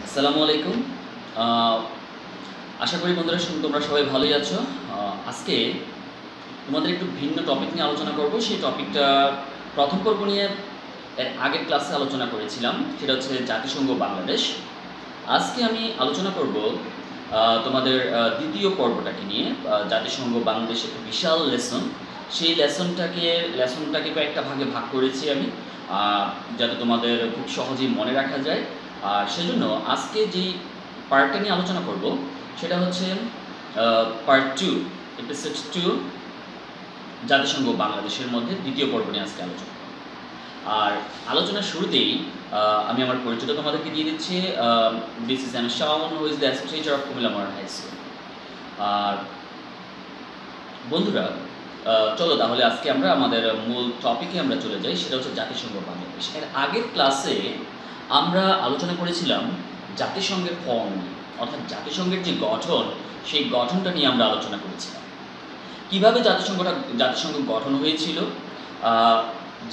আসসালামু আলাইকুম। আশা করি বন্ধুরা তোমরা সবাই ভালোই আছো। আজকে তোমাদের একটু ভিন্ন টপিক নিয়ে আলোচনা করব। সেই টপিকটা প্রথম পর্ব নিয়ে এর আগের ক্লাসে আলোচনা করেছিলাম, সেটা হচ্ছে জাতিসংঘ বাংলাদেশ। আজকে আমি আলোচনা করব তোমাদের দ্বিতীয় পর্বটাকে নিয়ে। জাতিসংঘ বাংলাদেশ একটা বিশাল লেসন। সেই লেসনটাকে কয়েকটা ভাগে ভাগ করেছি আমি, যাতে তোমাদের খুব সহজেই মনে রাখা যায়। আর সেজন্য আজকে যেই পার্টটা নিয়ে আলোচনা করব সেটা হচ্ছে পার্ট 2, এপিসোড 2, জাতিসংঘ বাংলাদেশের মধ্যে দ্বিতীয় পর্ব নিয়ে আজকে আলোচনা। আর আলোচনার শুরুতেই আমি আমার পরিচয়টা তোমাদেরকে দিয়ে দিচ্ছি। This is M Shaon, who is the associate teacher of Comilla modern high school. আর বন্ধুরা, চলো তাহলে আজকে আমরা আমাদের মূল টপিকে আমরা চলে যাই, সেটা হচ্ছে জাতিসংঘ বাংলাদেশ। এর আগের ক্লাসে আমরা আলোচনা করেছিলাম জাতিসংঘের ফর্ম, অর্থাৎ জাতিসংঘের যে গঠন, সেই গঠনটা নিয়ে আমরা আলোচনা করেছিলাম। কীভাবে জাতিসংঘ গঠন হয়েছিল,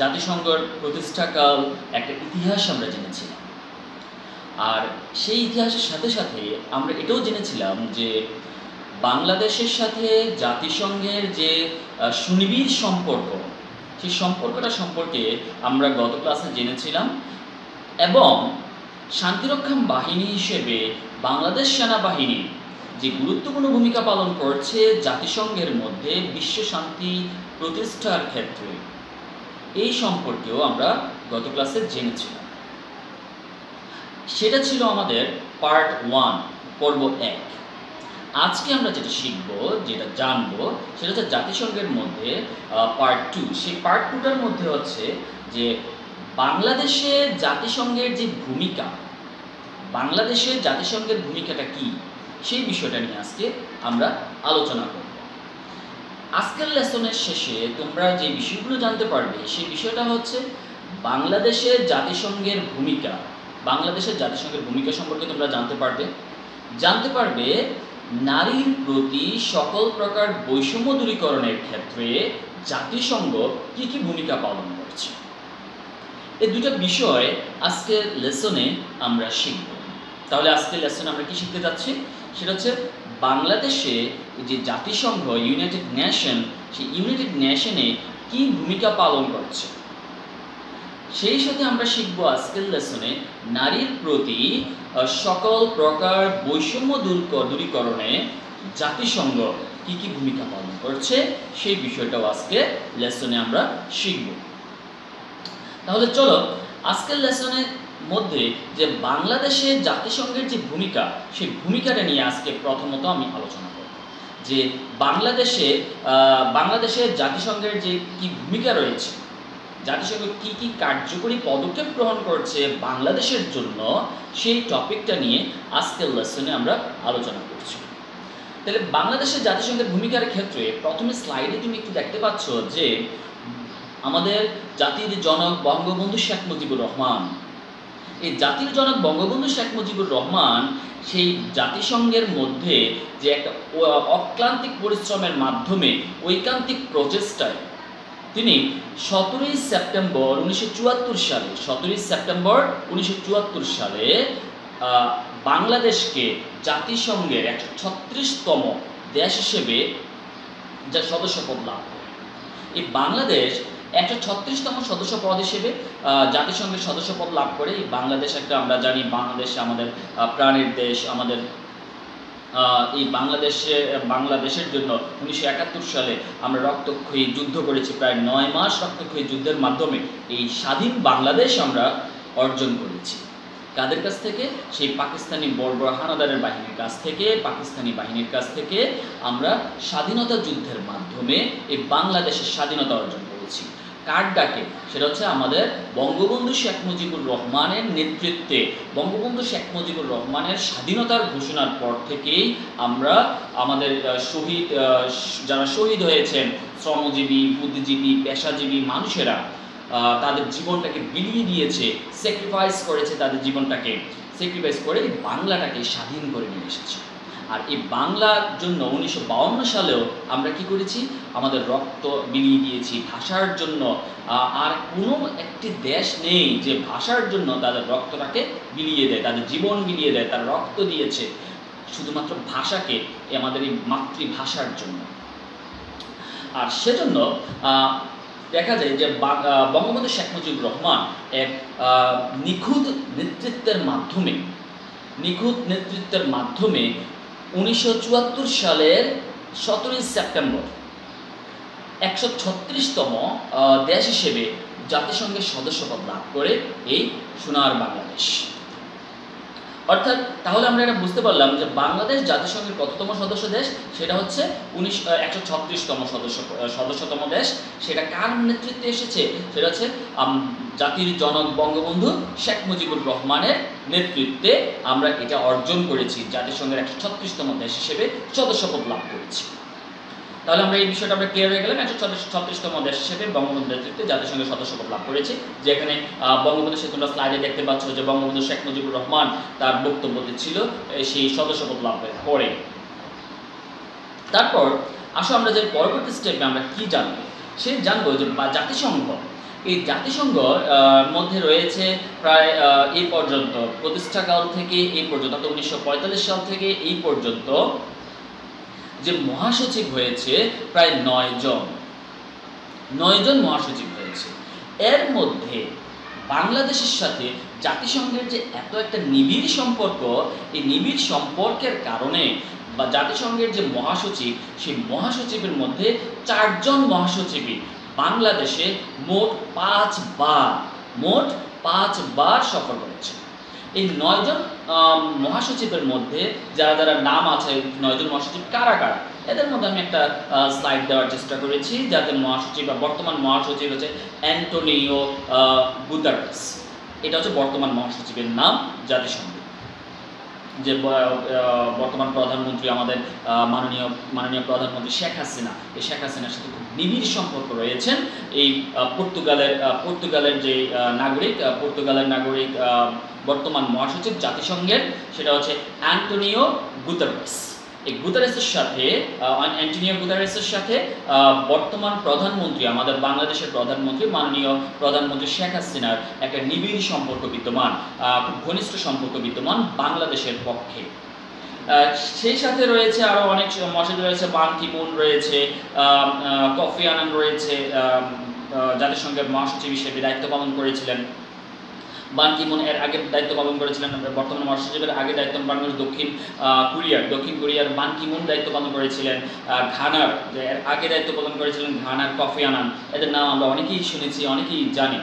জাতিসংঘের প্রতিষ্ঠাকাল, একটা ইতিহাস আমরা জেনেছিলাম। আর সেই ইতিহাসের সাথে সাথে আমরা এটাও জেনেছিলাম যে বাংলাদেশের সাথে জাতিসংঘের যে সুনিবিড় সম্পর্ক, সেই সম্পর্কটা সম্পর্কে আমরা গত ক্লাসে জেনেছিলাম। এবং শান্তিরক্ষা বাহিনী হিসেবে বাংলাদেশ সেনাবাহিনী যে গুরুত্বপূর্ণ ভূমিকা পালন করছে জাতিসংঘের মধ্যে বিশ্ব শান্তি প্রতিষ্ঠার ক্ষেত্রে, এই সম্পর্কেও আমরা গত ক্লাসে জেনেছিলাম। সেটা ছিল আমাদের পার্ট 1, পর্ব 1। আজকে আমরা যেটা শিখব, যেটা জানবো, সেটা হচ্ছে জাতিসংঘের মধ্যে পার্ট 2। সেই পার্ট 2টার মধ্যে হচ্ছে যে বাংলাদেশে জাতিসংঘের যে ভূমিকা, বাংলাদেশে জাতিসংঘের ভূমিকাটা কি, সেই বিষয়টা নিয়ে আজকে আমরা আলোচনা করব। আজকের লেসনের শেষে তোমরা যে বিষয়গুলো জানতে পারবে, সেই বিষয়টা হচ্ছে বাংলাদেশে জাতিসংঘের ভূমিকা। বাংলাদেশের জাতিসংঘের ভূমিকা সম্পর্কে তোমরা জানতে পারবে নারীর প্রতি সকল প্রকার বৈষম্য দূরীকরণের ক্ষেত্রে জাতিসংঘ কী কী ভূমিকা পালন করছে। এই দুটো বিষয় আজকের লেসনে আমরা শিখব। তাহলে আজকের লেসনে আমরা কি শিখতে যাচ্ছি, সেটা হচ্ছে বাংলাদেশে যে জাতিসংঘ, ইউনাইটেড নেশন, সেই ইউনাইটেড নেশনে কী ভূমিকা পালন করছে। সেই সাথে আমরা শিখব আজকের লেসনে নারীর প্রতি সকল প্রকার বৈষম্য দূরীকরণে জাতিসংঘ কী কী ভূমিকা পালন করছে, সেই বিষয়টাও আজকে লেসনে আমরা শিখব। তাহলে চলো আজকের লেসনের মধ্যে যে বাংলাদেশে জাতিসংঘের যে ভূমিকা, সেই ভূমিকাটা নিয়ে আজকে প্রথমত আমি আলোচনা করব। যে বাংলাদেশে জাতিসংঘের যে কি ভূমিকা রয়েছে, জাতিসংঘ কি কি কার্যকরী পদক্ষেপ গ্রহণ করছে বাংলাদেশের জন্য, সেই টপিকটা নিয়ে আজকের লেসনে আমরা আলোচনা করছি। তাহলে বাংলাদেশের জাতিসংঘের ভূমিকার ক্ষেত্রে প্রথমে স্লাইডে তুমি একটু দেখতে পাচ্ছ যে আমাদের জাতির জনক বঙ্গবন্ধু শেখ মুজিবুর রহমান, এই জাতির জনক বঙ্গবন্ধু শেখ মুজিবুর রহমান সেই জাতিসংঘের মধ্যে যে একটা অক্লান্তিক পরিশ্রমের মাধ্যমে, ঐকান্তিক প্রচেষ্টায় তিনি 17 সেপ্টেম্বর 1974 সালে বাংলাদেশকে জাতিসংঘের 136তম দেশ হিসেবে যা সদস্যপদ লাভ করে। এই বাংলাদেশ 136তম সদস্যপদ হিসেবে জাতিসংঘের সদস্যপদ লাভ করে। এই বাংলাদেশ একটা, আমরা জানি বাংলাদেশ আমাদের প্রাণের দেশ। আমাদের এই বাংলাদেশের জন্য 1971 সালে আমরা রক্তক্ষয়ী যুদ্ধ করেছি, প্রায় 9 মাস রক্তক্ষয়ী যুদ্ধের মাধ্যমে এই স্বাধীন বাংলাদেশ আমরা অর্জন করেছি। কাদের কাছ থেকে? সেই পাকিস্তানি বর্বর হানাদারের বাহিনীর কাছ থেকে, পাকিস্তানি বাহিনীর কাছ থেকে আমরা স্বাধীনতা যুদ্ধের মাধ্যমে এই বাংলাদেশের স্বাধীনতা অর্জন করেছি। কার ডাকে? সেটা হচ্ছে আমাদের বঙ্গবন্ধু শেখ মুজিবুর রহমানের নেতৃত্বে। বঙ্গবন্ধু শেখ মুজিবুর রহমানের স্বাধীনতার ঘোষণার পর থেকেই আমরা আমাদের যারা শহীদ হয়েছেন, শ্রমজীবী, বুদ্ধিজীবী, পেশাজীবী মানুষেরা তাদের জীবনটাকে বিলিয়ে দিয়েছে, স্যাক্রিফাইস করেছে, তাদের জীবনটাকে স্যাক্রিফাইস করে বাংলাটাকে স্বাধীন করে নিয়ে এসেছে। আর এই বাংলার জন্য 1952 সালেও আমরা কি করেছি, আমাদের রক্ত বিলিয়ে দিয়েছি ভাষার জন্য। আর কোনো একটি দেশ নেই যে ভাষার জন্য তাদের রক্তটাকে বিলিয়ে দেয়, তাদের জীবন বিলিয়ে দেয়, তারা রক্ত দিয়েছে শুধুমাত্র ভাষাকে, আমাদের এই মাতৃভাষার জন্য। আর সেজন্য দেখা যায় যে বঙ্গবন্ধু শেখ মুজিবুর রহমান এক নিখুঁত নেতৃত্বের মাধ্যমে 1974 সালের 17 সেপ্টেম্বর 136তম দেশ হিসেবে জাতিসংঘের সদস্যপদ লাভ করে এই সোনার বাংলাদেশ। অর্থাৎ তাহলে আমরা এটা বুঝতে পারলাম যে বাংলাদেশ জাতিসংঘের কততম সদস্য দেশ, সেটা হচ্ছে 136তম সদস্যতম দেশ। সেটা কার নেতৃত্বে এসেছে, সেটা হচ্ছে জাতির জনক বঙ্গবন্ধু শেখ মুজিবুর রহমানের নেতৃত্বে আমরা এটা অর্জন করেছি, জাতিসংঘের 136তম দেশ হিসেবে সদস্যপদ লাভ করেছি। তাহলে আমরা এই বিষয়টা আমরা ক্লিয়ার হয়ে গেলাম, 136তম দেশ হিসেবে বঙ্গবন্ধুর নেতৃত্বে জাতিসংঘের সদস্যপদ লাভ করেছি। যেখানে বঙ্গবন্ধু সে তোমরা স্লাইডে দেখতে পাচ্ছ যে বঙ্গবন্ধু শেখ মুজিবুর রহমান তার বক্তব্য ছিল সেই সদস্যপদ লাভের পরে। তারপর আসো আমরা যে পরবর্তী স্টেপে আমরা কি জানবো, সে জানবো যে জাতিসংঘ, এই জাতিসংঘ মধ্যে রয়েছে প্রায় এই পর্যন্ত প্রতিষ্ঠাকাল থেকে এই পর্যন্ত 1945 সাল থেকে এই পর্যন্ত যে মহাসচিব হয়েছে প্রায় 9 জন মহাসচিব হয়েছে। এর মধ্যে বাংলাদেশের সাথে জাতিসংঘের যে এত একটা নিবিড় সম্পর্ক, এই নিবিড় সম্পর্কের কারণে বা জাতিসংঘের যে মহাসচিব, সেই মহাসচিবের মধ্যে 4 জন মহাসচিবই বাংলাদেশে মোট 5 বার সফর করেছে। এই 9 জন মহাসচিবের মধ্যে যারা নাম আছে, 9 জন মহাসচিব কারা, এদের মধ্যে আমি একটা স্লাইড দেওয়ার চেষ্টা করেছি। যাদের মহাসচিব বা বর্তমান মহাসচিব হচ্ছে অ্যান্টোনিও গুতেরেস। এটা হচ্ছে বর্তমান মহাসচিবের নাম জাতিসংঘ। যে বর্তমান প্রধানমন্ত্রী আমাদের মাননীয় প্রধানমন্ত্রী শেখ হাসিনা, এই শেখ হাসিনার সাথে খুব নিবিড় সম্পর্ক রয়েছেন। এই পর্তুগালের যে পর্তুগালের নাগরিক বর্তমান মহাসচিব জাতিসংঘের, সেটা হচ্ছে অ্যান্টোনিও গুতেরেস। এই অ্যান্টোনিও গুতেরেসের সাথে বর্তমান প্রধানমন্ত্রী, আমাদের বাংলাদেশের প্রধানমন্ত্রী মাননীয় প্রধানমন্ত্রী শেখ হাসিনার একটা নিবিড় সম্পর্ক বিদ্যমান, খুব ঘনিষ্ঠ সম্পর্ক বিদ্যমান বাংলাদেশের পক্ষে। সেই সাথে রয়েছে আরও অনেক মহাসচিব রয়েছে, বান কি মুন রয়েছে, কফি আনান রয়েছে, জাতিসংঘের মহাসচিব হিসেবে দায়িত্ব পালন করেছিলেন। বান কি মুন এর আগে দায়িত্ব পালন করেছিলেন, বর্তমান মহাসচিবের আগে দায়িত্ব পালন করেছেন দক্ষিণ কোরিয়ার বান কি মুন দায়িত্ব পালন করেছিলেন। ঘানার এর আগে দায়িত্ব পালন করেছিলেন ঘানার কফি আনান। এদের নাম আমরা অনেকেই শুনেছি, অনেকেই জানি।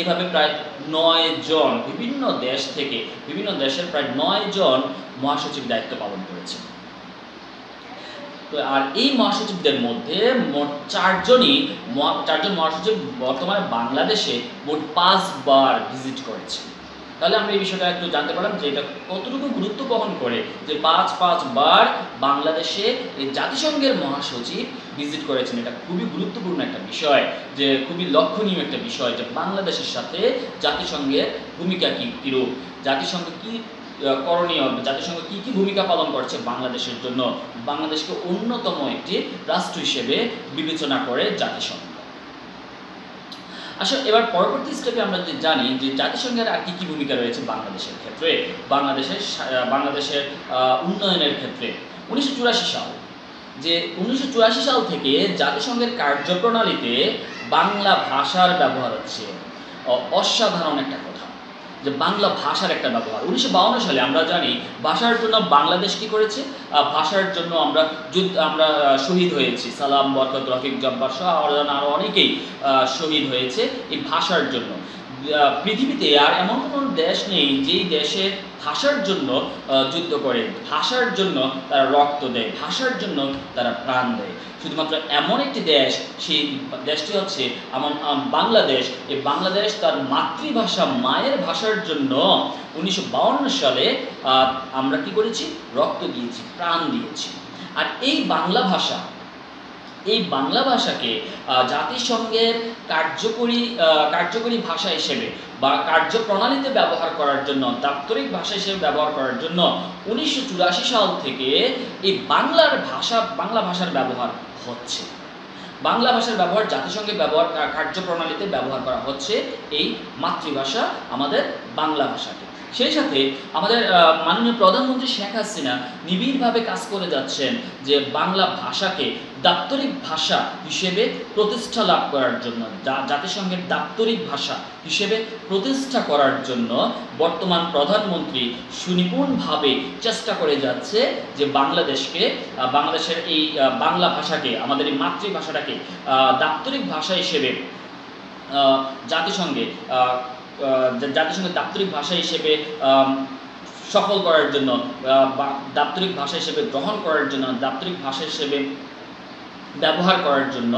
এভাবে প্রায় 9 জন বিভিন্ন দেশের প্রায় 9 জন মহাসচিব দায়িত্ব পালন করেছেন। আর এই মহাসচিবদের মধ্যে মোট 4 জন মহাসচিব বর্তমানে বাংলাদেশে মোট 5 বার ভিজিট করেছে। তাহলে আমরা এই বিষয়টা একটু জানতে পারলাম যে এটা কতটুকু গুরুত্ব বহন করে যে 5 বার বাংলাদেশে এই জাতিসংঘের মহাসচিব ভিজিট করেছেন। এটা খুবই গুরুত্বপূর্ণ একটা বিষয়, যে খুবই লক্ষণীয় একটা বিষয় যে বাংলাদেশের সাথে জাতিসংঘের ভূমিকা কিরূপ, জাতিসংঘ কি করণীয়, জাতিসংঘ কি ভূমিকা পালন করছে বাংলাদেশের জন্য, বাংলাদেশকে অন্যতম একটি রাষ্ট্র হিসেবে বিবেচনা করে জাতিসংঘ। আসলে এবার পরবর্তী স্টেপে আমরা যে জানি যে জাতিসংঘের আর কি ভূমিকা রয়েছে বাংলাদেশের ক্ষেত্রে, বাংলাদেশের উন্নয়নের ক্ষেত্রে। 1984 সাল থেকে জাতিসংঘের কার্যপ্রণালীতে বাংলা ভাষার ব্যবহার হচ্ছে অসাধারণ একটা কথা, যে বাংলা ভাষার একটা ব্যবহার। 1952 সালে আমরা জানি ভাষার জন্য বাংলাদেশ কি করেছে, ভাষার জন্য আমরা শহীদ হয়েছি। সালাম, বরকত, রফিক, জব্বার সহ আরও অনেকেই শহীদ হয়েছে এই ভাষার জন্য। পৃথিবীতে আর এমন কোনো দেশ নেই যেই দেশে ভাষার জন্য যুদ্ধ করে, ভাষার জন্য তারা রক্ত দেয়, ভাষার জন্য তারা প্রাণ দেয়। শুধুমাত্র এমন একটি দেশ, সেই দেশটি হচ্ছে বাংলাদেশ। এই বাংলাদেশ তার মাতৃভাষা, মায়ের ভাষার জন্য 1952 সালে আমরা কি করেছি, রক্ত দিয়েছি, প্রাণ দিয়েছি। আর এই বাংলা ভাষা এই বাংলা ভাষাকে জাতিসংঘের কার্যকরী ভাষা হিসেবে বা কার্যপ্রণালীতে ব্যবহার করার জন্য, দাপ্তরিক ভাষা হিসেবে ব্যবহার করার জন্য 1984 সাল থেকে এই বাংলা ভাষার ব্যবহার হচ্ছে। বাংলা ভাষার ব্যবহার জাতিসংঘের ব্যবহার কার্যপ্রণালীতে ব্যবহার করা হচ্ছে এই মাতৃভাষা আমাদের বাংলা ভাষাকে। সেই সাথে আমাদের মাননীয় প্রধানমন্ত্রী শেখ হাসিনা নিবিড়ভাবে কাজ করে যাচ্ছেন যে বাংলা ভাষাকে দাপ্তরিক ভাষা হিসেবে প্রতিষ্ঠা লাভ করার জন্য, জাতিসংঘের দাপ্তরিক ভাষা হিসেবে প্রতিষ্ঠা করার জন্য বর্তমান প্রধানমন্ত্রী সুনিপুণভাবে চেষ্টা করে যাচ্ছে যে বাংলাদেশের এই বাংলা ভাষাকে, আমাদের এই মাতৃভাষাটাকে দাপ্তরিক ভাষা হিসেবে জাতিসংঘের দাপ্তরিক ভাষা হিসেবে সফল করার জন্য, দাপ্তরিক ভাষা হিসেবে গ্রহণ করার জন্য, দাপ্তরিক ভাষা হিসেবে ব্যবহার করার জন্য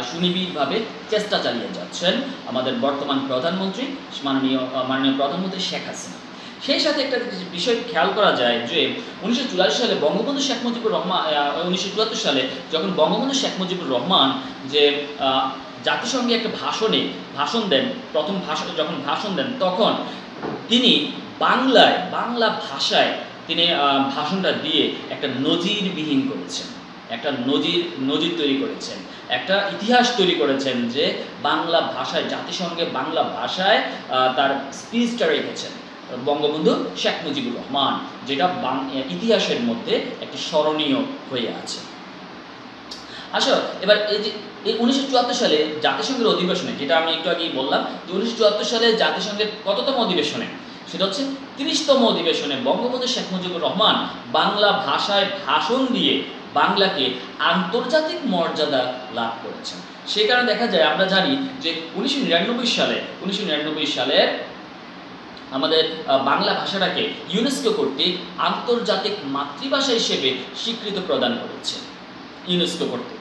সুনিবিড়ভাবে চেষ্টা চালিয়ে যাচ্ছেন আমাদের বর্তমান প্রধানমন্ত্রী মাননীয় প্রধানমন্ত্রী শেখ হাসিনা। সেই সাথে একটা বিষয় খেয়াল করা যায় যে 1944 সালে বঙ্গবন্ধু শেখ মুজিবুর রহমান 1974 সালে যখন বঙ্গবন্ধু শেখ মুজিবুর রহমান যে জাতিসংঘে একটা ভাষণ দেন, যখন ভাষণ দেন তখন তিনি বাংলা ভাষায় তিনি ভাষণটা দিয়ে একটা নজিরবিহীন করেছেন, একটা নজির তৈরি করেছেন, একটা ইতিহাস তৈরি করেছেন যে বাংলা ভাষায়, জাতিসংঘে বাংলা ভাষায় তার স্পিচটা রেখেছেন বঙ্গবন্ধু শেখ মুজিবুর রহমান, যেটা ইতিহাসের মধ্যে একটি স্মরণীয় হয়ে আছে। আসো এবার এই যে 1974 সালে জাতিসংঘের অধিবেশনে, যেটা আমি একটু আগেই বললাম যে 1974 সালে জাতিসংঘের কততম অধিবেশনে, সেটা হচ্ছে 30তম অধিবেশনে বঙ্গবন্ধু শেখ মুজিবুর রহমান বাংলা ভাষায় ভাষণ দিয়ে বাংলাকে আন্তর্জাতিক মর্যাদা লাভ করেছেন। সেই কারণে দেখা যায়, আমরা জানি যে 1999 সালে আমাদের বাংলা ভাষাটাকে ইউনেস্কো কর্তৃক আন্তর্জাতিক মাতৃভাষা হিসেবে স্বীকৃতি প্রদান করেছে ইউনেস্কো কর্তৃক।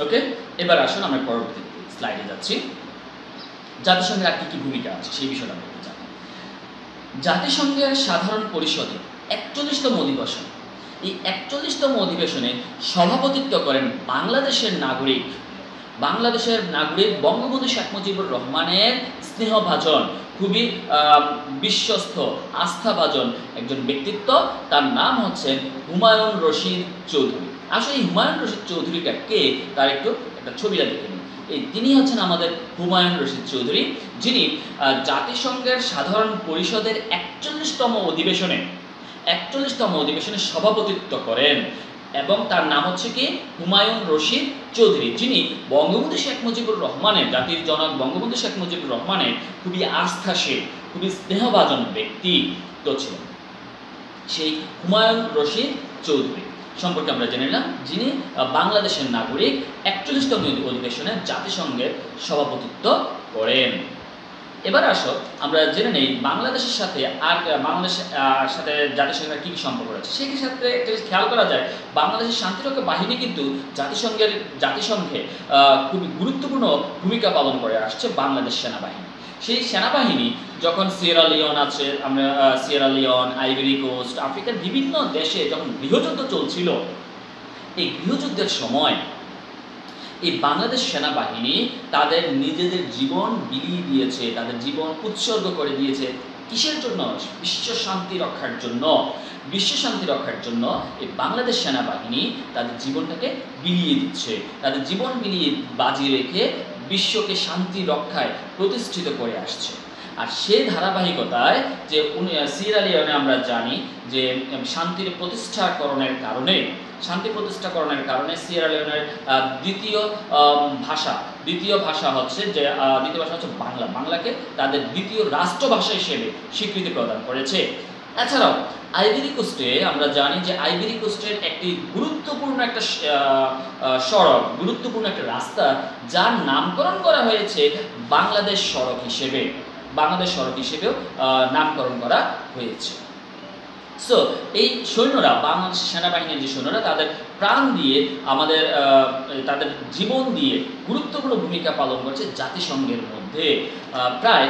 ওকে, এবার আসুন আমরা পরবর্তী স্লাইডে যাচ্ছি। জাতিসংঘের আর কি ভূমিকা আছে সেই বিষয়টা আমরা জানি। জাতিসংঘের সাধারণ পরিষদে 41তম অধিবেশন, এই 41তম অধিবেশনে সভাপতিত্ব করেন বাংলাদেশের নাগরিক বঙ্গবন্ধু শেখ মুজিবুর রহমানের স্নেহভাজন, খুবই বিশ্বস্ত, আস্থাভাজন একজন ব্যক্তিত্ব। তার নাম হচ্ছে হুমায়ুন রশিদ চৌধুরী। আসলে এই হুমায়ুন রশিদ চৌধুরীটা কে, তার একটা ছবিটা দেখে নিন। তিনি হচ্ছেন আমাদের হুমায়ুন রশিদ চৌধুরী, যিনি জাতিসংঘের সাধারণ পরিষদের 41তম অধিবেশনে সভাপতিত্ব করেন, এবং তার নাম হচ্ছে কি হুমায়ুন রশিদ চৌধুরী, যিনি বঙ্গবন্ধু শেখ মুজিবুর রহমানের, জাতির জনক বঙ্গবন্ধু শেখ মুজিবুর রহমানের খুবই আস্থাশীল, খুবই স্নেহভাজন ব্যক্তিত্ব ছিলেন। সেই হুমায়ুন রশিদ চৌধুরী সম্পর্কে আমরা জেনে নিলাম, যিনি বাংলাদেশের নাগরিক 41তম অধিবেশনে জাতিসংঘের সভাপতিত্ব করেন। এবার আসো আমরা জেনে নেই বাংলাদেশের সাথে জাতিসংঘের কি সম্পর্ক আছে। সেই ক্ষেত্রে একটা খেয়াল করা যায়, বাংলাদেশের শান্তিরক্ষা বাহিনী কিন্তু জাতিসংঘে খুবই গুরুত্বপূর্ণ ভূমিকা পালন করে আসছে বাংলাদেশ সেনাবাহিনী। সেই সেনাবাহিনী যখন সিয়েরা লিওন, আইভরি কোস্ট, আফ্রিকার বিভিন্ন দেশে যখন গৃহযুদ্ধ চলছিল, এই গৃহযুদ্ধের সময় এই বাংলাদেশ সেনাবাহিনী তাদের নিজেদের জীবন বিলিয়ে দিয়েছে, তাদের জীবন উৎসর্গ করে দিয়েছে। কিসের জন্য? বিশ্ব শান্তি রক্ষার জন্য এই বাংলাদেশ সেনাবাহিনী তাদের জীবনটাকে বিলিয়ে দিচ্ছে, তাদের জীবন বিলিয়ে বাজি রেখে বিশ্বকে শান্তি রক্ষায় প্রতিষ্ঠিত করে আসছে। আর সেই ধারাবাহিকতায় যে সিয়েরা লিওনে আমরা জানি যে শান্তি প্রতিষ্ঠাকরণের কারণে সিয়েরা লিওনের দ্বিতীয় ভাষা হচ্ছে বাংলাকে তাদের দ্বিতীয় রাষ্ট্রভাষা হিসেবে স্বীকৃতি প্রদান করেছে। এছাড়াও আইভরি কোস্টে আমরা জানি যে আইভরি কোস্টের একটি গুরুত্বপূর্ণ একটা রাস্তা, যার নামকরণ করা হয়েছে বাংলাদেশ সড়ক হিসেবেও নামকরণ করা হয়েছে। সো এই সৈন্যরা, বাংলাদেশ সেনাবাহিনীর যে সৈন্যরা, তাদের প্রাণ দিয়ে, আমাদের তাদের জীবন দিয়ে গুরুত্বপূর্ণ ভূমিকা পালন করছে জাতিসংঘের মধ্যে। প্রায়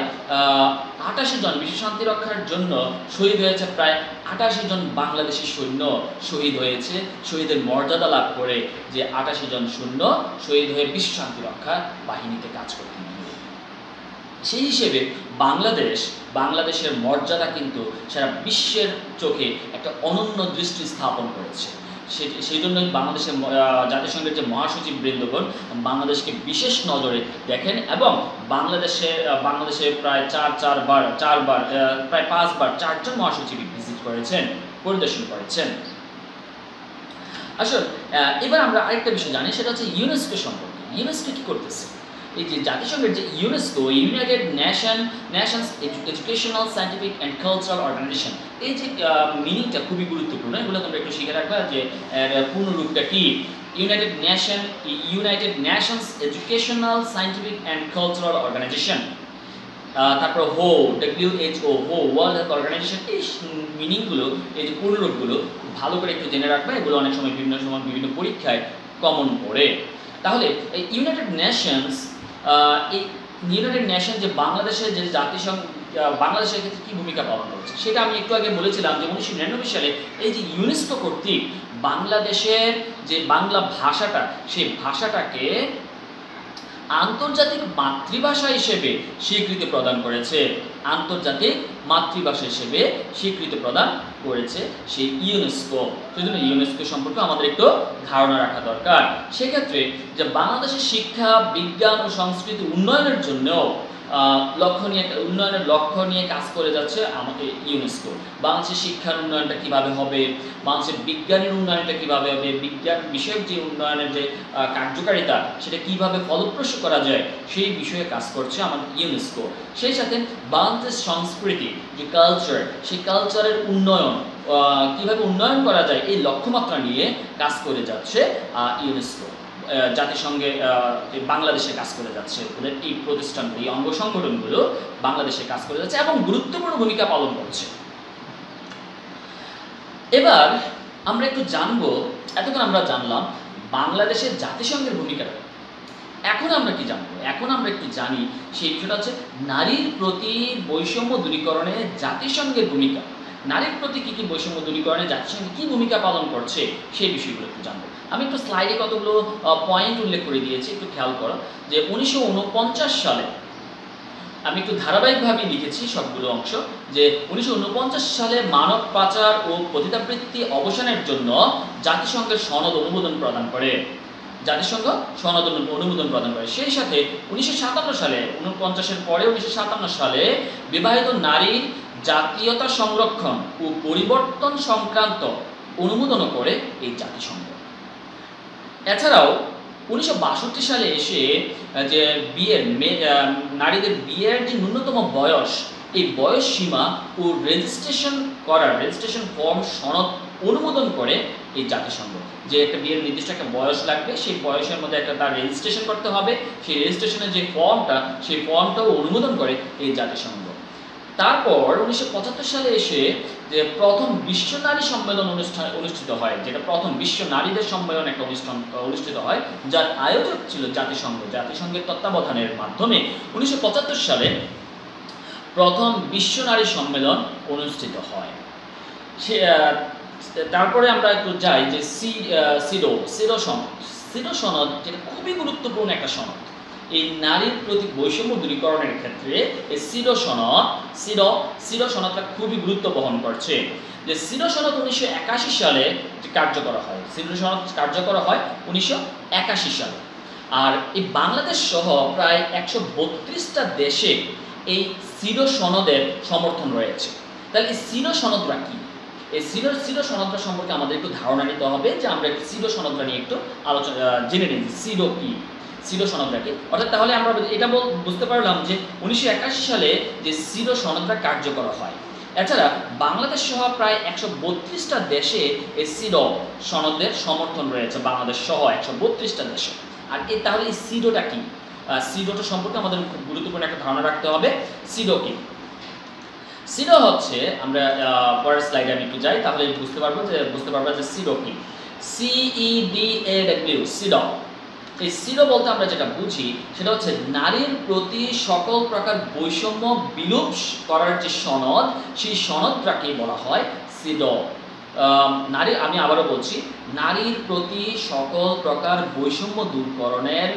88 জন বিশ্ব শান্তি রক্ষার জন্য শহীদ হয়েছে, প্রায় 88 জন বাংলাদেশি সৈন্য শহীদ হয়েছে। শহীদের মর্যাদা লাভ করে যে 88 জন সৈন্য শহীদ হয়ে বিশ্ব শান্তি রক্ষা বাহিনীতে কাজ করতে হবে। সেই হিসেবে বাংলাদেশের মর্যাদা কিন্তু সারা বিশ্বের চোখে একটা অনন্য দৃষ্টি স্থাপন করেছে। সেই জন্যই জাতিসংঘের যে মহাসচিব বৃন্দগণ বাংলাদেশকে বিশেষ নজরে দেখেন, এবং বাংলাদেশে প্রায় প্রায় 5 বার 4 জন মহাসচিব ভিজিট করেছেন, পরিদর্শন করেছেন। আসলে এবার আমরা আরেকটা বিষয় জানি, সেটা হচ্ছে ইউনেস্কো সম্পর্কে। ইউনেস্কো কি করতেছে? এই যে জাতিসংঘের যে UNESCO, United Nations Educational, Scientific and Cultural Organization, এই যে মিনিংটা খুবই গুরুত্বপূর্ণ, এগুলো তোমরা একটু শিখে রাখবা যে পূর্ণ রূপটা কি। United Nations Educational, Scientific and Cultural Organization, তারপর WHO, ওয়ার্ল্ড হেলথ অর্গানাইজেশন। এই মিনিংগুলো, এই যে পূর্ণরূপগুলো ভালো করে একটু জেনে রাখবা, এগুলো অনেক সময় বিভিন্ন পরীক্ষায় কমন পড়ে। তাহলে এই ইউনাইটেড নেশন যে বাংলাদেশের যে জাতিসংঘ বাংলাদেশের ক্ষেত্রে কী ভূমিকা পালন করছে সেটা আমি একটু আগে বলেছিলাম যে 1999 সালে এই যে ইউনেস্কো কর্তৃক বাংলাদেশের যে বাংলা ভাষাটা, সেই ভাষাটাকে আন্তর্জাতিক মাতৃভাষা হিসেবে স্বীকৃতি প্রদান করেছে। আন্তর্জাতিক মাতৃভাষা হিসেবে স্বীকৃতি প্রদান করেছে সেই ইউনেস্কো। সেজন্য ইউনেস্কো সম্পর্কে আমাদের একটু ধারণা রাখা দরকার। সেক্ষেত্রে যে বাংলাদেশের শিক্ষা, বিজ্ঞান ও সংস্কৃতি উন্নয়নের জন্য উন্নয়নের লক্ষ্য নিয়ে কাজ করে যাচ্ছে আমাদের ইউনেস্কো। বাংলাদেশের শিক্ষার উন্নয়নটা কিভাবে হবে, বাংলাদেশের বিজ্ঞানের উন্নয়নটা কিভাবে হবে, বিজ্ঞান বিষয়ক যে উন্নয়নের যে কার্যকারিতা সেটা কিভাবে ফলপ্রসূ করা যায়, সেই বিষয়ে কাজ করছে আমাদের ইউনেস্কো। সেই সাথে বাংলাদেশ সংস্কৃতি যে কালচার, সেই কালচারের উন্নয়ন কিভাবে উন্নয়ন করা যায়, এই লক্ষ্যমাত্রা নিয়ে কাজ করে যাচ্ছে ইউনেস্কো। জাতিসংঘে বাংলাদেশে কাজ করে যাচ্ছে, ওদের এই প্রতিষ্ঠানগুলো, এই অঙ্গ সংগঠনগুলো বাংলাদেশে কাজ করে যাচ্ছে এবং গুরুত্বপূর্ণ ভূমিকা পালন করছে। এবার আমরা একটু জানবো, এতক্ষণ আমরা জানলাম বাংলাদেশের জাতিসংঘের ভূমিকাটা। এখন আমরা কি জানবো? এখন আমরা একটু জানি সেই বিষয়টা হচ্ছে নারীর প্রতি বৈষম্য দূরীকরণে জাতিসংঘের ভূমিকা। নারীর প্রতি কী কী বৈষম্য দূরীকরণে জাতিসংঘ কী ভূমিকা পালন করছে সেই বিষয়গুলো একটু জানবো। আমি একটু স্লাইডে কতগুলো পয়েন্ট উল্লেখ করে দিয়েছি, একটু খেয়াল করো যে 1949 সালে, আমি একটু ধারাবাহিকভাবে লিখেছি সবগুলো অংশ, যে 1949 সালে মানব পাচার ও পতিতাবৃত্তি অবসানের জন্য জাতিসংঘের সনদ অনুমোদন প্রদান করে। জাতিসংঘ সনদ অনুমোদন প্রদান করে। সেই সাথে 1957 সালে, 49-এর পরে 1957 সালে বিবাহিত নারীর জাতীয়তা সংরক্ষণ ও পরিবর্তন সংক্রান্ত অনুমোদনও করে এই জাতিসংঘ। এছাড়াও 1962 সালে এসে যে নারীদের বিয়ের যে ন্যূনতম বয়স, এই বয়স সীমা ও রেজিস্ট্রেশন ফর্ম সনদ অনুমোদন করে এই জাতিসংঘ। যে একটা বিয়ের নির্দিষ্ট একটা বয়স লাগবে, সেই বয়সের মধ্যে একটা তার রেজিস্ট্রেশন করতে হবে, সেই রেজিস্ট্রেশনের যে ফর্মটা, সেই ফর্মটাও অনুমোদন করে এই জাতিসংঘ। তারপর 1975 সালে এসে যে প্রথম বিশ্ব নারী সম্মেলন অনুষ্ঠিত হয়, যেটা প্রথম বিশ্ব নারীদের সম্মেলন একটা অনুষ্ঠান অনুষ্ঠিত হয়, যার আয়োজক ছিল জাতিসংঘের তত্ত্বাবধানের মাধ্যমে 1975 সালে প্রথম বিশ্ব নারী সম্মেলন অনুষ্ঠিত হয়। তারপরে আমরা একটু যাই যে সিডো সনদ, যেটা খুবই গুরুত্বপূর্ণ একটা সনদ এই নারীর প্রতি বৈষম্য দূরীকরণের ক্ষেত্রে। এই সিডো সনদটা খুবই গুরুত্ব বহন করছে। যে সিডো সনদ 1981 সালে কার্যকর হয়। সিডো সনদ কার্যকর হয় 1981 সালে। আর এই বাংলাদেশ সহ প্রায় 132টা দেশে এই সিডো সনদের সমর্থন রয়েছে। তাহলে এই সিডো সনদরা কি? এই সিডো সনদটা সম্পর্কে আমাদের একটু ধারণা নিতে হবে, যে আমরা সিডো সনদটা নিয়ে একটু আলোচনা জেনে নিই। সিডো কি, সিডো সনদটাকে, অর্থাৎ তাহলে আমরা এটা বুঝতে পারলাম যে 1981 সালে যে সিডো সনদটা কার্যকর হয়। এছাড়া বাংলাদেশ সহ প্রায় 132টা দেশে এই সিডো সনদের সমর্থন রয়েছে, বাংলাদেশ সহ 132টা দেশে। আর তাহলে এই সিডোটা কি? সিডোটা সম্পর্কে আমাদের খুব গুরুত্বপূর্ণ একটা ধারণা রাখতে হবে। সিডো কি? সিডো হচ্ছে, আমরা পরের স্লাইডে আমি একটু যাই, তাহলে বুঝতে পারবো যে সিডো কি। CEDAW, সিডো। এই সিডো বলতে আমরা যেটা বুঝি সেটা হচ্ছে নারীর প্রতি সকল প্রকার বৈষম্য বিলোপ করার যে সনদ, সেই সনদটাকে বলা হয় সিডো। আমি আবারও বলছি, নারীর প্রতি সকল প্রকার বৈষম্য দূরকরণের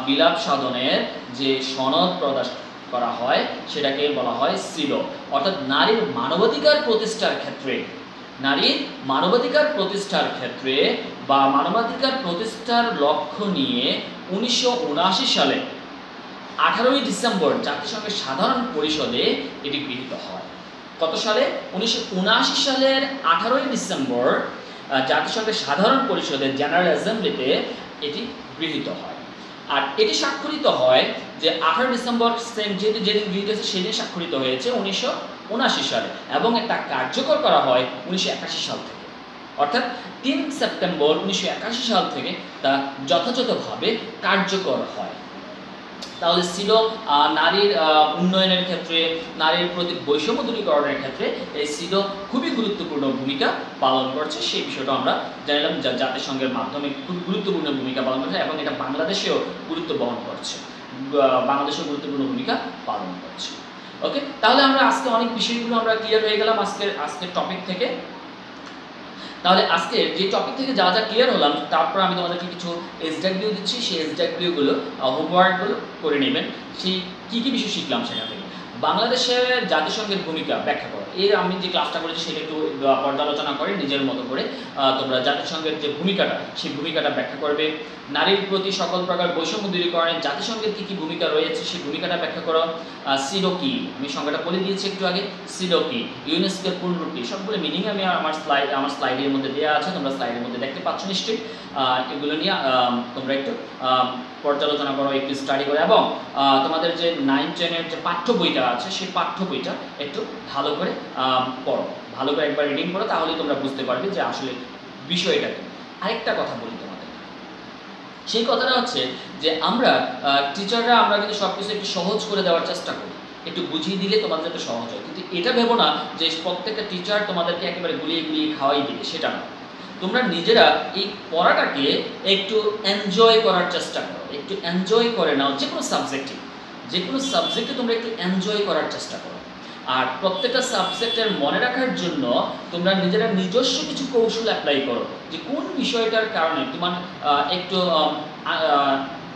বিলাপ সাধনের যে সনদ প্রকাশ করা হয় সেটাকে বলা হয় সিডো। অর্থাৎ নারীর মানবাধিকার প্রতিষ্ঠার ক্ষেত্রে বা মানবাধিকার প্রতিষ্ঠার লক্ষ্য নিয়ে 1979 সালে 18ই ডিসেম্বর জাতিসংঘের সাধারণ পরিষদে এটি গৃহীত হয়। কত সালে? 1979 সালের 18ই ডিসেম্বর জাতিসংঘের সাধারণ পরিষদের জেনারেল অ্যাসেম্বলিতে এটি গৃহীত হয়। আর এটি স্বাক্ষরিত হয় যে 18 ডিসেম্বর, যেদিন গৃহীত হয়েছে সেদিন স্বাক্ষরিত হয়েছে 1979 সালে, এবং এটা কার্যকর করা হয় 1981 সাল থেকে। অর্থাৎ 3 সেপ্টেম্বর 1981 সাল থেকে তা যথাযথভাবে কার্যকর হয়। তাহলে সিডো নারীর উন্নয়নের ক্ষেত্রে, নারীর প্রতি বৈষম্য দূরীকরণের ক্ষেত্রে এই সিডো খুবই গুরুত্বপূর্ণ ভূমিকা পালন করছে। সেই বিষয়টা আমরা জানলাম, জাতিসংঘের মাধ্যমে খুব গুরুত্বপূর্ণ ভূমিকা পালন করছে, এবং এটা বাংলাদেশেও গুরুত্ব বহন করছে, বাংলাদেশেও গুরুত্বপূর্ণ ভূমিকা পালন করছে। ওকে, তাহলে আমরা আজকে অনেক বিষয়গুলো আমরা ক্লিয়ার হয়ে গেলাম আজকের টপিক থেকে। তাহলে আজকে যে টপিক থেকে যা ক্লিয়ার হলাম, তারপর আমি তোমাদেরকে কিছু SW দিচ্ছি, সেই SWগুলো হোমওয়ার্কগুলো করে নেবেন। সেই কী বিষয় শিখলাম সেখান থেকে। বাংলাদেশের জাতিসংঘের ভূমিকা ব্যাখ্যা করো। আমি যে ক্লাসটা করেছি সেটা একটু পর্যালোচনা করে নিজের মতো করে তোমরা জাতিসংঘের যে ভূমিকাটা, সেই ভূমিকাটা ব্যাখ্যা করবে। নারীর প্রতি সকল প্রকার বৈষম্য দূরীকরণে জাতিসংঘের কী ভূমিকা রয়েছে সেই ভূমিকাটা ব্যাখ্যা করো। সিডো কি, আমি সংজ্ঞাটা বলে দিয়েছি একটু আগে। সিডো কি, ইউনেস্কোর পূর্ণরূপ কি, সবগুলো মিনিং আমি আমার স্লাইডের মধ্যে দেওয়া আছে, তোমরা স্লাইডের মধ্যে দেখতে পাচ্ছ নিশ্চয়ই। এগুলো নিয়ে তোমরা একটু পর্যালোচনা করো, একটু স্টাডি করো, এবং তোমাদের যে 9-10-এর যে পাঠ্য বইটা আছে সেই পাঠ্য বইটা একটু ভালো করে পড়ো, ভালো করে একবার রিডিং করো, তাহলেই তোমরা বুঝতে পারবে যে আসলে বিষয়টা কি। আরেকটা কথা বলি তোমাদের, সেই কথাটা হচ্ছে যে আমরা টিচাররা আমরা কিন্তু সব কিছু একটু সহজ করে দেওয়ার চেষ্টা করি, একটু বুঝিয়ে দিলে তোমাদের একটু সহজ হয়। কিন্তু এটা ভেবো না যে প্রত্যেকটা টিচার তোমাদেরকে একেবারে গুলিয়ে খাওয়াই দিবে, সেটা না। তোমরা নিজেরা এই পড়াটাকে একটু এনজয় করার চেষ্টা করো, একটু এনজয় করে নাও। যে কোনো সাবজেক্টে তোমরা একটু এনজয় করার চেষ্টা করো। আর প্রত্যেকটা সাবজেক্টের মনে রাখার জন্য তোমরা নিজেরা নিজস্ব কিছু কৌশল অ্যাপ্লাই করো, যে কোন বিষয়টার কারণে তোমার একটু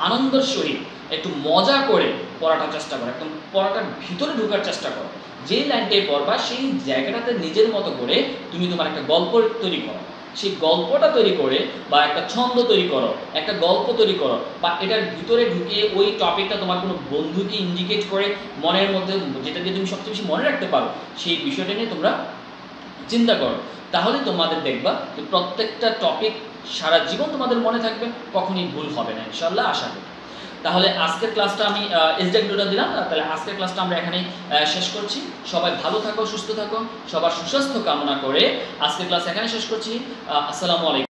আনন্দের সহিত একটু মজা করে পড়াটার চেষ্টা করো, একদম পড়াটার ভিতরে ঢোকার চেষ্টা করো। যেই লাইনটাই পড়বা সেই জায়গাটাতে নিজের মতো করে তুমি তোমার একটা গল্প তৈরি করো, সেই গল্পটা তৈরি করে, বা একটা ছন্দ তৈরি করো, একটা গল্প তৈরি করো, বা এটার ভিতরে ঢুকিয়ে ওই টপিকটা তোমার কোনো বন্ধুকে ইন্ডিকেট করে মনের মধ্যে, যেটা দিয়ে তুমি সবচেয়ে বেশি মনে রাখতে পারো, সেই বিষয়টা নিয়ে তোমরা চিন্তা করো। তাহলে তোমাদের দেখবা যে প্রত্যেকটা টপিক সারা জীবন তোমাদের মনে থাকবে, কখনই ভুল হবে না ইনশাআল্লাহ, আশা করি। তাহলে আজকের ক্লাসটা আমি SWটা দিলাম, তাহলে আজকের ক্লাসটা আমরা এখানেই শেষ করছি। সবাই ভালো থাকো, সুস্থ থাকো, সবার সুস্বাস্থ্য কামনা করে আজকের ক্লাস এখানে শেষ করছি। আসসালামু আলাইকুম।